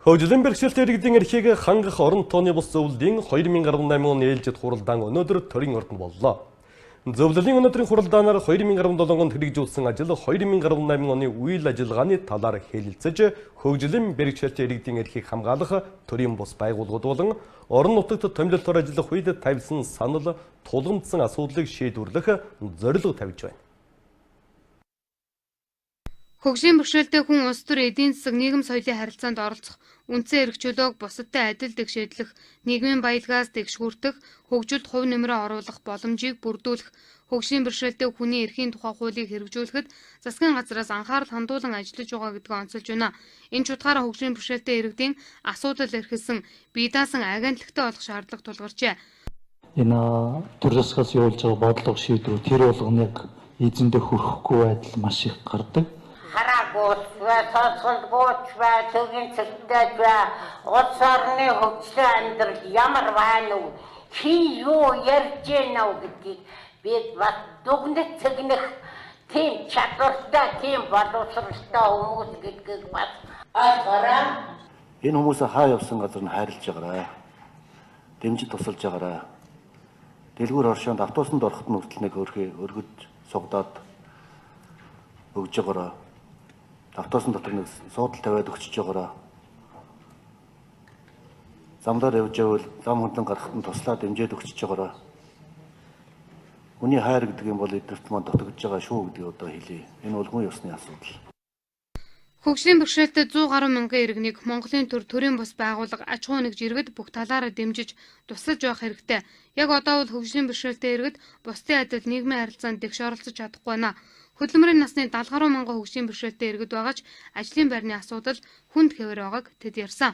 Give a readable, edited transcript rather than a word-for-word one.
Хөгжлийн бэрхшээлтэй иргэдийн эрхийг хангах орон тооны бус зөвлөлийн 2018 оны ээлжид хуралдаан өнөөдөр төрийн ордонд боллоо. Зөвлөлийн өнөөдрийн хуралдаанаар 2017 онд хэрэгжүүлсэн ажил 2018 оны үйл ажиллагааны талаар хэлэлцэж, хөгжлийн бэрхшээлтэй иргэдийн эрхийг хамгаалах төрийн бус байгууллагууд болон орон нутагт томилолтоор ажиллах үед тавьсан санал тулгамдсан асуудлыг шийдвэрлэх зорилго тавьж байна. Хөгжлийн бэрхшээлтэй хүн улс төр эдийн засаг нийгэм соёлын харилцаанд оролцох, үндсэн эрх чөлөөг бусадтай адил дэвшээдлэх, нийгмийн баялгаас дэвшгүүртэх, хөгжилд хувь нэмрээ оруулах боломжийг бүрдүүлэх, хөгжлийн бэрхшээлтэй хүний эрхийн тухай хуулийг хэрэгжүүлэхэд засгийн газраас анхаарал хандуулан ажиллаж байгаа гэдгээ онцолж байна. Энэ чухал хөгжлийн бэрхшээлтэй иргэдийн асуудал эрхэлсэн, бие даасан агентлагтай болох шаардлага тулгарчээ. Энэ төр засгаас явуулж байгаа бодлого шийдвэр тэр болгоныг эзэндээ хүрэхгүй байдал маш их гардаг. Цоцголгоочваа, төгийн цэгтэйчваа, улс орны хөгжлийн амьдрал ямар байна уу? Чи юу ярьж байна уу гэдгийг бид бас дүгнэж цэгнэх тийм чадвартай, тийм боловсралтай хүмүүс гэдгийг бас ойлгоорой. Энэ хүмүүсээ хаа явсан газар нь хайрлаж байгаарай. Дэмжиж тусалж байгаарай. Дэлгүүр оршоонд автобусанд ороход нь хүртэл нэг өргөж сугдаад өгж байгаарай. Автобусын дотор нэг суудал тавиад өгчөж байгаарай. Замдаар явж байвал зам хөндлөн гарахад нь туслаад дэмжиж өгчөж байгаарай. Хүний хайр гэдэг юм бол эдгэрт маань дутагдж байгаа шүү гэдгийг одоо хэлье. Энэ бол хүн ёсны асуудал. Хөгжлийн бэрхшээлтэй 100 гаруй мянган иргэнийг Монголын төрийн бус байгууллага аж ахуй нэгж иргэд бүх талаараа дэмжиж тусалж явах хэрэгтэй. Яг одоо бол хөгжлийн бэрхшээлтэй иргэд бусдын адил нийгмийн харилцаанд дэвш оролцож чадахгүй байна. Хөдөлмөрийн насны 70 гаруй мянган хөгжлийн бэрхшээлтэй иргэд байгаа ч ажлын байрны асуудал хүнд хэвээр байгааг тэд ярьсан.